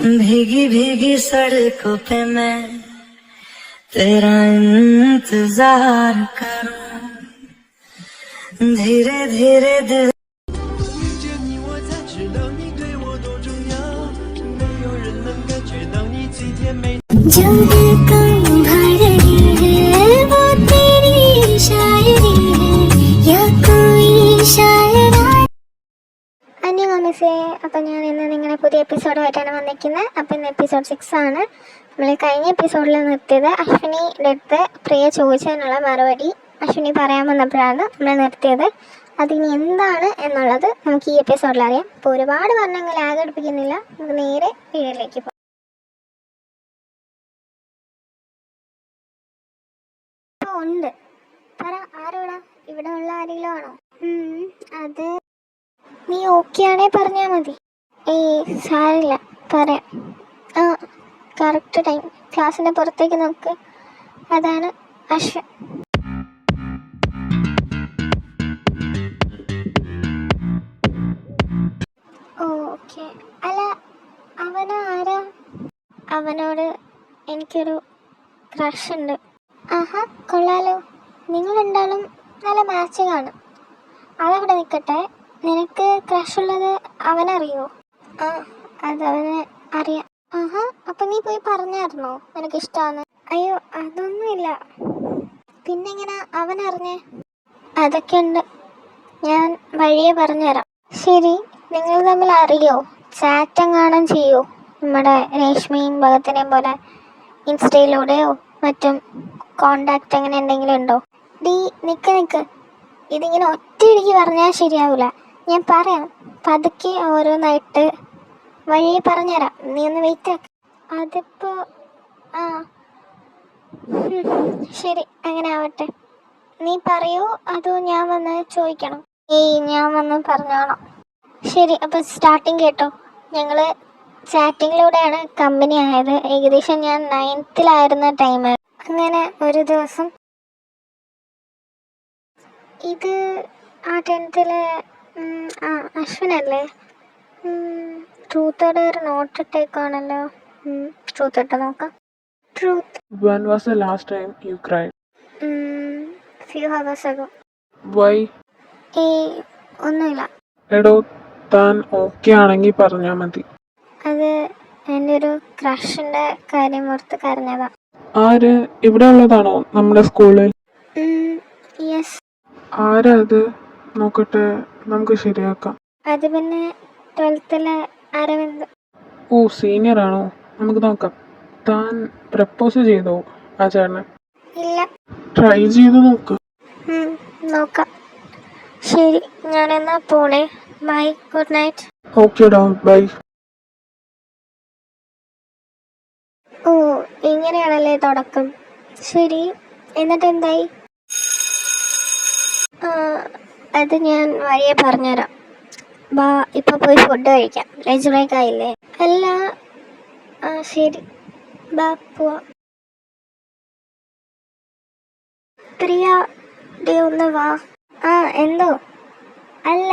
भीगी भीगी सड़कों पे मैं तेरा इंतजार करूं, धीरे धीरे दिल जो दिल को भा रही है वो तेरी शायरी है या कोई शायरा. അന്യഗാമിസേ, അപ്പം ഞാൻ ഇന്ന് നിങ്ങളെ പുതിയ എപ്പിസോഡുമായിട്ടാണ് വന്നിരിക്കുന്നത്. അപ്പം ഇന്ന് എപ്പിസോഡ് 6 ആണ്. നമ്മൾ കഴിഞ്ഞ എപ്പിസോഡിൽ നിർത്തിയത് അശ്വിനിയുടെ അടുത്ത് പ്രിയ ചോദിച്ചതിനുള്ള മറുപടി അശ്വിനി പറയാൻ വന്നപ്പോഴാണ് നമ്മൾ നിർത്തിയത്. അതിനി എന്താണ് എന്നുള്ളത് നമുക്ക് ഈ എപ്പിസോഡിൽ അറിയാം. അപ്പോൾ ഒരുപാട് പറഞ്ഞങ്ങൾ ലാഗ് അടുപ്പിക്കുന്നില്ല, നമുക്ക് നേരെ വീഡിയോയിലേക്ക് പോകാം. ഉണ്ട്, പറ, ആരോടാ? ഇവിടെ ഉള്ള ആരെങ്കിലും ആണോ? അത് നീ ഓക്കെ ആണേ പറഞ്ഞാൽ മതി. സാരില്ല, പറയാം. ആ, കറക്റ്റ് ടൈം. ക്ലാസ്സിൻ്റെ പുറത്തേക്ക് നോക്ക്. അതാണ് അശ്വൻ. ഓക്കെ. അല്ല, അവനാരാ? അവനോട് എനിക്കൊരു ക്രഷ് ഉണ്ട്. ആഹാ, കൊള്ളാലോ. നിങ്ങളുണ്ടാളും നല്ല മാച്ചിങ് ആണ്. അതവിടെ നിൽക്കട്ടെ, നിനക്ക് ക്രഷ് ഉള്ളത് അവനറിയോ? ആ, അതവന് അറിയാം. ആഹാ, അപ്പം നീ പോയി പറഞ്ഞായിരുന്നോ നിനക്കിഷ്ടമാണ്? അയ്യോ, അതൊന്നുമില്ല. പിന്നെങ്ങനെ അവനറിഞ്ഞേ? അതൊക്കെ ഉണ്ട്, ഞാൻ വഴിയെ പറഞ്ഞുതരാം. ശരി, നിങ്ങൾ തമ്മിൽ അറിയോ? ചാറ്റെങ്ങാനും ചെയ്യോ? നമ്മുടെ രേഷ്മയും ഭഗത്തിനെയും പോലെ ഇൻസ്റ്റയിലൂടെയോ മറ്റും കോണ്ടാക്ട് അങ്ങനെ എന്തെങ്കിലും ഉണ്ടോ? നിക്ക്, ഇതിങ്ങനെ ഒറ്റയടിക്ക് പറഞ്ഞാൽ ശരിയാവില്ല. ഞാൻ പറയാം, പതുക്കെ ഓരോന്നായിട്ട് വഴിയെ പറഞ്ഞുതരാം. നീ ഒന്ന് വെയിറ്റ് ആക്ക്. അതിപ്പോൾ ആ ശരി, അങ്ങനെ ആവട്ടെ. നീ പറയൂ, അതോ ഞാൻ വന്ന് ചോദിക്കണം? ഞാൻ വന്ന് പറഞ്ഞോളാം. ശരി, അപ്പോൾ സ്റ്റാർട്ടിങ് കേട്ടോ. ഞങ്ങൾ ചാറ്റിങ്ങിലൂടെയാണ് കമ്പനി ആയത്. ഏകദേശം ഞാൻ 9th ടൈം. അങ്ങനെ ഒരു ദിവസം, ഇത് ആ 10th അശ്വിനല്ലേ? ട്രൂത്തോടെ ഒരു നോട്ട് ഇട്ടേക്കാണല്ലോ. ട്രൂത്ത് ഇട്ട് നോക്കാം. Truth. When was the last time you cried? Few hours ago. Why? ഒന്നുമില്ല. എടോ, താൻ ഓക്കെ ആണെങ്കിൽ പറഞ്ഞാൽ മതി. അത് എൻ്റെ ഒരു ക്രഷിൻ്റെ കാര്യം ഓർത്ത് കരഞ്ഞതാ. ആര്? ഇവിടെ ഉള്ളതാണോ നമ്മുടെ സ്കൂളിൽ? യെസ്. ആരാ അത്? നോക്കട്ടെ, നമുക്ക് ശരിയാക്കാം. അത് പിന്നെ 12th അരവിന്ദ്. ഓ, സീനിയർ ആണോ? നമുക്ക് നോക്കാം. താൻ പ്രപ്പോസ് ചെയ്തോ ആ ചേട്ടനെ? ഇല്ല. ട്രൈ ചെയ്ത് നോക്ക്. നോക്കാം. ശരി, ഞാനെന്നാ പോണേ. Bye, good night. ഓക്കേടാ, ബൈ. ഓ, ഇങ്ങനെയാണല്ലേ തുടക്കം. ശരി, എന്നിട്ട് എന്തായി? അത് ഞാൻ വഴിയെ പറഞ്ഞുതരാം. ബാ, ഇപ്പം പോയി ഫുഡ് കഴിക്കാം. ലഞ്ച് ബ്രേക്ക് ആയില്ലേ? അല്ല, ശരി, ബാ പോവാം. പ്രിയ, ഡേ ഒന്ന് വാ. എന്തോ? അല്ല,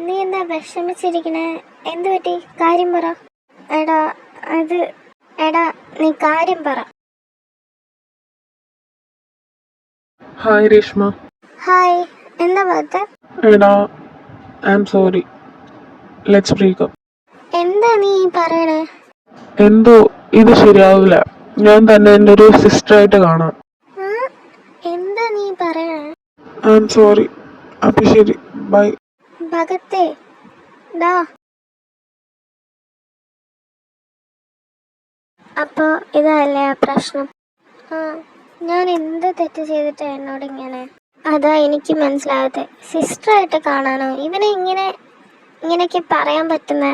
നീ എന്താ വിഷമിച്ചിരിക്കണേ? എന്ത് പറ്റി? കാര്യം പറ. എടാ നീ കാര്യം പറ. ഹായ് രേഷ്മ. ഹായ്, എന്താ ഭാഗത്ത്? എടാ, I am sorry, let's break up. എന്താ നീ പറയണേ? എന്തോ ഇത് ശരിയാവില്ല. ഞാൻ തന്നെ എൻ്റെ ഒരു സിസ്റ്ററായിട്ട് കാണാം. എന്താ നീ പറയണേ? I am sorry. അപ്പം ശരി, ബൈ. ഭഗത്തേ, ഡാ. അപ്പോൾ ഇതല്ലേ ആ പ്രശ്നം? ഞാൻ എന്ത് തെറ്റ് ചെയ്തിട്ടാ എന്നോട് ഇങ്ങനെ? അതാ എനിക്ക് മനസ്സിലാവാത്തെ. സിസ്റ്ററായിട്ട് കാണാനോ? ഇവനെ ഇങ്ങനെയൊക്കെ പറയാൻ പറ്റുന്നേ?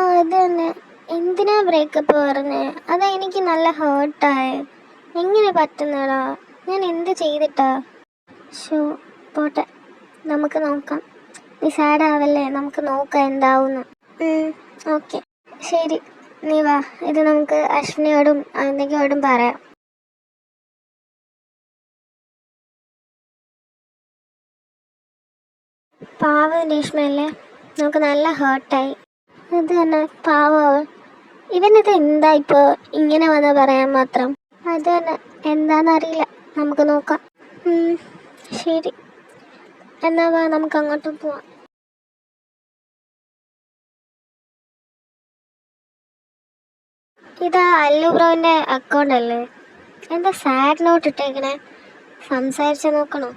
അത് തന്നെ. എന്തിനാ ബ്രേക്കപ്പ് പറഞ്ഞേ? അതാ എനിക്ക് നല്ല ഹേർട്ടായി. എങ്ങനെ പറ്റുന്നടാ? ഞാൻ എന്ത് ചെയ്തിട്ടാ? പോട്ടെ, നമുക്ക് നോക്കാം. നീ സാഡാവല്ലേ, നമുക്ക് നോക്കാം എന്താവുന്നു. ഓക്കെ, ശരി, നീ വാ. ഇത് നമുക്ക് അശ്വിനിയോടും എന്തെങ്കിലോടും പറയാം. പാവം രേഷ്മയല്ലേ, നമുക്ക് നല്ല ഹേർട്ടായി. ഇത് തന്നെ, പാവം. ഇവനിത് എന്താ ഇപ്പോൾ ഇങ്ങനെ വന്ന് പറയാൻ മാത്രം? അത് തന്നെ, എന്താണെന്നറിയില്ല. നമുക്ക് നോക്കാം. ശരി, എന്നാ വാ, നമുക്ക് അങ്ങോട്ട് പോവാം. ഇതാ അല്ലു ബ്രോവിൻ്റെ അക്കൗണ്ട് അല്ലേ? എന്താ സാഡ് നോട്ട് ഇട്ടേക്കണേ? സംസാരിച്ച് നോക്കണോ?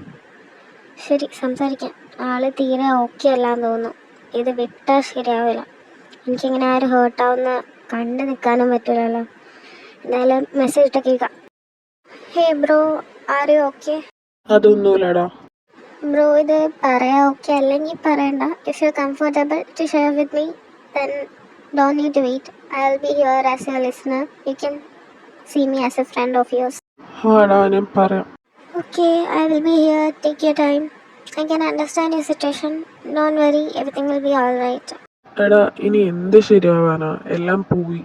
ശരി, സംസാരിക്കാം. ആള് തീരെ ഓക്കെ അല്ലാന്ന് തോന്നുന്നു. ഇത് വിട്ടാൽ ശരിയാവില്ല. എനിക്കിങ്ങനെ ആരും ഹേർട്ടാവുന്ന കണ്ടു നിൽക്കാനും പറ്റില്ലല്ലോ. എന്തായാലും മെസ്സേജ് ഇട്ടേക്കാം. Hey bro, are you okay? അതൊന്നുമില്ലടാ. ബ്രോ, ഇത് പറയാൻ ഓക്കെ അല്ലെങ്കിൽ പറയണ്ട. If you comfortable to share with me then don't need to wait. I will be here as your listener. You can see me as a friend of yours. ആടാ, ഞാൻ പറയാം. Okay, I will be here. Take your time. I can understand your situation. Don't worry, everything will be alright. എടാ, ഇനി എന്ത് ശരിയാവാനാ? എല്ലാം പോയി.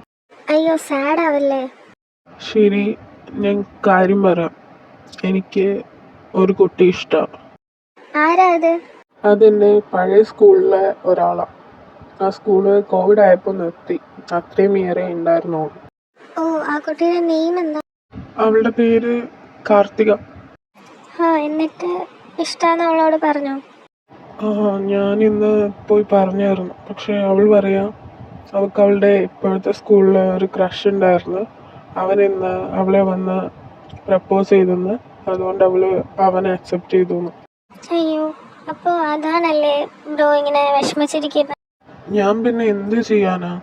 അയ്യോ, sad ആവല്ലേ? ശരി, ഞാൻ കാര്യം പറയാം. എനിക്ക് ഒരു കുട്ടി ഇഷ്ടമാണ്. ആരാ അത്? അതെൻ്റെ പഴയ സ്കൂളിലെ ഒരാളാണ്. ആ സ്കൂള് കോവിഡ് ആയപ്പോൾ നിർത്തി. അത്രയും ഏറെ ഉണ്ടായിരുന്നുള്ളൂ. ഓ, ആ കുട്ടിയുടെ നെയിം എന്താ? അവളുടെ പേര് കാർത്തിക. എന്നിട്ട് ഇഷ്ടമാണെന്ന് അവളോട് പറഞ്ഞോ? ഞാൻ ഇന്ന് പോയി പറഞ്ഞായിരുന്നു. പക്ഷെ അവൾ പറയാ അവൾക്ക് അവളുടെ ഇപ്പോഴത്തെ സ്കൂളിൽ ഒരു ക്രഷ് ഉണ്ടായിരുന്നു. അവൻ ഇന്ന് അവളെ വന്ന് പ്രപ്പോസ് ചെയ്തെന്ന്. അതുകൊണ്ട് അവനെ അക്സെപ്റ്റ് ചെയ്തു. അയ്യോ, അപ്പോൾ അതാണല്ലേ ബ്രോ ഇങ്ങനെ വിഷമിച്ചിരിക്കുന്നത്? ഞാൻ പിന്നെ എന്ത് ചെയ്യാനാ?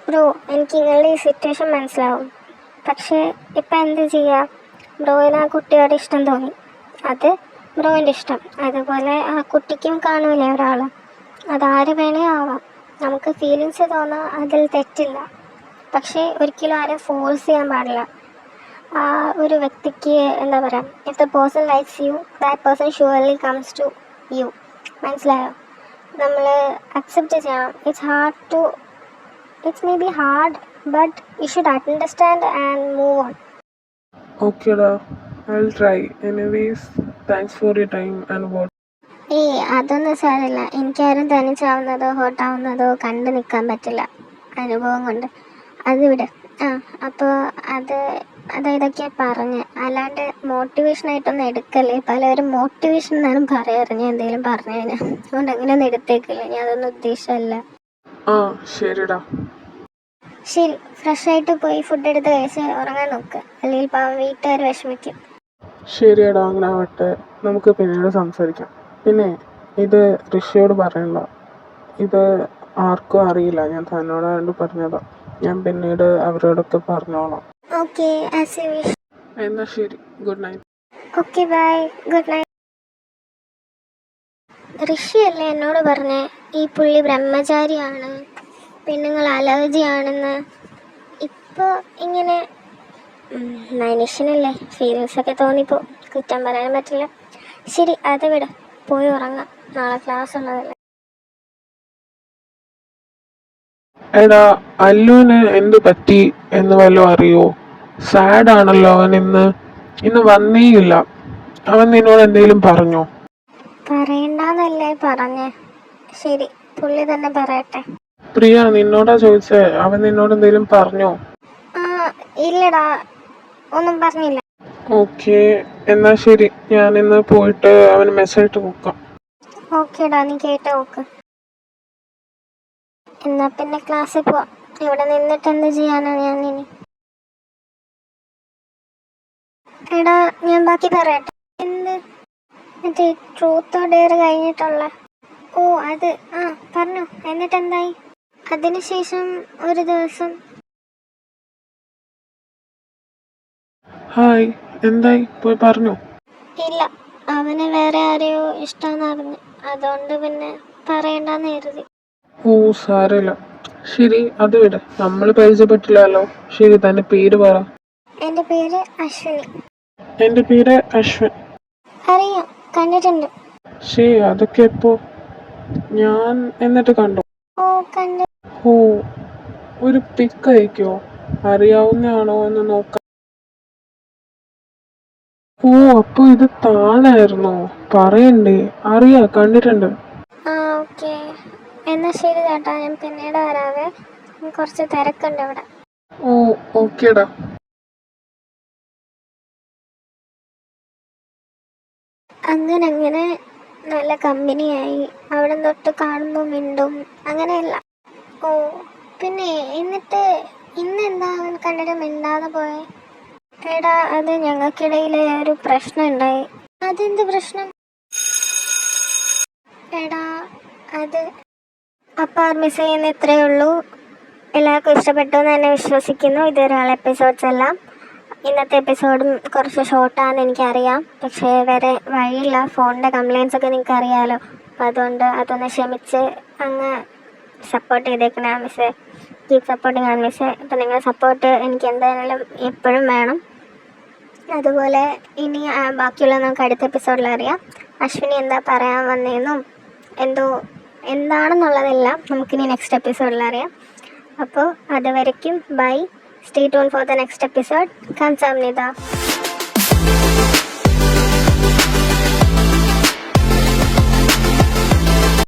ബ്രോ, എനിക്ക് നിങ്ങളുടെ ഈ സിറ്റുവേഷൻ മനസ്സിലാവും. പക്ഷേ ഇപ്പം എന്ത് ചെയ്യാം? ബ്രോയിന് ആ കുട്ടിയോട് ഇഷ്ടം തോന്നി, അത് ബ്രോയിൻ്റെ ഇഷ്ടം. അതുപോലെ ആ കുട്ടിക്കും കാണൂലേ ഒരാൾ. അതാര് വേണേ ആവാം. നമുക്ക് ഫീലിങ്സ് തോന്നാം, അതിൽ തെറ്റില്ല. പക്ഷേ ഒരിക്കലും ആരും ഫോഴ്സ് ചെയ്യാൻ പാടില്ല. ആ ഒരു വ്യക്തിക്ക് എന്താ പറയുക, if the person likes you, that person surely comes to you. മനസ്സിലായോ? നമ്മൾ അക്സെപ്റ്റ് ചെയ്യണം. It's maybe hard, but you should understand and move on. ഓക്കേടാ, I'll try. Anyways, thanks for your time and what. അതൊന്നും സാരമില്ല. എനിക്കാരും തനിച്ചാവുന്നതോ ഹോട്ടാവുന്നതോ കണ്ടു നിൽക്കാൻ പറ്റില്ല, അനുഭവം കൊണ്ട്. അത് വിട്. അപ്പോൾ ഇതൊക്കെ പറഞ്ഞ്, അല്ലാണ്ട് മോട്ടിവേഷനായിട്ടൊന്നും എടുക്കല്ലേ. പലരും മോട്ടിവേഷൻ എന്നാണ് പറയാറ്. ഞാൻ എന്തെങ്കിലും പറഞ്ഞു കഴിഞ്ഞാൽ അതുകൊണ്ട് അങ്ങനെയൊന്നും എടുത്തേക്കില്ല. ഞാൻ അതൊന്നും ഉദ്ദേശമല്ല. ശരിടാ. ശരി, ഫ്രഷായിട്ട് പോയി ഫുഡ് എടുത്ത് കഴിച്ച് ഉറങ്ങാൻ നോക്ക്. അല്ലെങ്കിൽ പാവം വീട്ടുകാർ വിഷമിക്കും. ശരിയടാ, അങ്ങനെ ആവട്ടെ. നമുക്ക് പിന്നീട് സംസാരിക്കാം. പിന്നെ ഇത് ഋഷിയോട് പറയണ്ട. ഇത് ആർക്കും അറിയില്ല. ഞാൻ തന്നോടാണ്ട് പറഞ്ഞതാ. ഞാൻ പിന്നീട് അവരോടൊക്കെ പറഞ്ഞോളാം. Okay, as you wish. എന്നാ ശരി, good night. Okay, bye, good night. ഋഷിയല്ലേ എന്നോട് പറഞ്ഞേ ഈ പുള്ളി ബ്രഹ്മചാരിയാണ്, പെണ്ണുങ്ങൾ അലർജി ആണെന്ന്? ഇപ്പോൾ ഇങ്ങനെ മനുഷ്യനല്ലേ, ഫീലിങ്സൊക്കെ തോന്നിപ്പോ. കുറ്റം പറയാൻ പറ്റില്ല. ശരി, അത് വിട്, പോയി ഉറങ്ങാം. നാളെ ക്ലാസ് ഉള്ളതല്ലേ. എടാ, അല്ലുവിന് എന്ത് പറ്റി എന്ന് വല്ലതും അറിയോ? സാഡ് ആണല്ലോ അവൻ. ഇന്ന് വന്നേയില്ല. അവൻ നിന്നോട് എന്തെങ്കിലും പറഞ്ഞോ? പറയണ്ടെന്നല്ലേ പറഞ്ഞേ. ശരി, പുള്ളി തന്നെ പറയട്ടെ. പ്രിയ, നിന്നോടാ ചോദിച്ചേ. അവൻ നിന്നോട് എന്തെങ്കിലും പറഞ്ഞോ? ഇല്ലടാ, ഒന്നും പറഞ്ഞില്ല. ഓക്കെ, എന്നാ ശരി. ഞാൻ ഇന്ന് പോയിട്ട് അവന് മെസ്സേജ് ഇട്ട് നോക്കാം. ഓക്കേടാ, നീ കേട്ട് നോക്ക്. എന്നാ പിന്നെ ക്ലാസ്സിൽ പോവാം. ഇവിടെ നിന്നിട്ട് എന്ത് ചെയ്യാനാ ഞാൻ ഇനി? എടാ, ഞാൻ ബാക്കി പറയട്ടെ. എന്ത്? മറ്റേ ട്രൂത്ത് ഓർ ഡെയർ കഴിഞ്ഞിട്ടുള്ള? ഓ, അത് പറഞ്ഞു. എന്നിട്ട് എന്തായി? അതിനുശേഷം ഒരു ദിവസം. ഹായ്, എന്തായി? പോയി പറഞ്ഞോ? ഇല്ല, അവന് വേറെ ആരെയോ ഇഷ്ടമെന്നറിഞ്ഞു. അതുകൊണ്ട് പിന്നെ പറയണ്ടെന്ന് കരുതി. ഓ, സാരമില്ല. ശരി, അത് വിട്. നമ്മൾ പരിചയപ്പെട്ടില്ലല്ലോ. ശരി, തന്റെ പേര് പറ. എൻ്റെ പേര് അശ്വിനി. എൻ്റെ പേര് അശ്വൻ. അറിയാം, കണ്ടിട്ടുണ്ട്. ശരി, അതൊക്കെ എപ്പോ? ഞാൻ എന്നിട്ട് കണ്ടോ? ഓ, കണ്ടു. ഓ, ഒരു പിക്ക് അയക്കോ? അറിയാവുന്നതാണോ എന്ന് നോക്കാം. ഓ, അപ്പൊ ഇത് താനായിരുന്നോ? പറയണ്ടേ? കണ്ടിട്ടുണ്ട്. ഓക്കെ, എന്നാ ശരി ചേട്ടാ, ഞാൻ പിന്നീട് വരാവേ. കുറച്ച് തിരക്കുണ്ട് ഇവിടെ. ഓ ഓക്കേടാ. അങ്ങനെ നല്ല കമ്പനിയായി. അവിടെ തൊട്ട് കാണുമ്പോൾ മിണ്ടും അങ്ങനെയല്ല. ഓ പിന്നെ എന്നിട്ട് ഇന്നെന്താ അവൻ കണ്ടിട്ട് മിണ്ടാതെ പോയെ? എടാ അത് ഞങ്ങൾക്കിടയിൽ ഒരു പ്രശ്നം ഉണ്ടായി. അതെന്ത് പ്രശ്നം? എടാ അത് അപ്പോൾ മിസ് ചെയ്യുന്ന ഇത്രയേ ഉള്ളൂ. എല്ലാവർക്കും ഇഷ്ടപ്പെട്ടു എന്ന് തന്നെ വിശ്വസിക്കുന്നു. ഇതൊരാൾ എപ്പിസോഡ്സ് എല്ലാം. ഇന്നത്തെ എപ്പിസോഡും കുറച്ച് ഷോർട്ടാണെന്ന് എനിക്കറിയാം, പക്ഷേ വേറെ വഴിയില്ല. ഫോണിൻ്റെ കംപ്ലയിൻസ് ഒക്കെ നിങ്ങൾക്ക് അറിയാമല്ലോ. അപ്പം അതുകൊണ്ട് അതൊന്ന് ക്ഷമിച്ച് അങ്ങ് സപ്പോർട്ട് ചെയ്തേക്കണേ മിസ്സേ. കീപ് സപ്പോർട്ടിങ് ആണ് മിസ്സേ. അപ്പം നിങ്ങളുടെ സപ്പോർട്ട് എനിക്ക് എന്തായാലും എപ്പോഴും വേണം. അതുപോലെ ഇനി ബാക്കിയുള്ള നമുക്ക് അടുത്ത എപ്പിസോഡിൽ അറിയാം. അശ്വിനി എന്താ പറയാൻ വന്നതെന്നും എന്താണെന്നുള്ളതെല്ലാം നമുക്കിനി നെക്സ്റ്റ് എപ്പിസോഡിൽ അറിയാം. അപ്പോൾ അതുവരയ്ക്കും by. Stay tuned for the next episode. Kamsahamnida.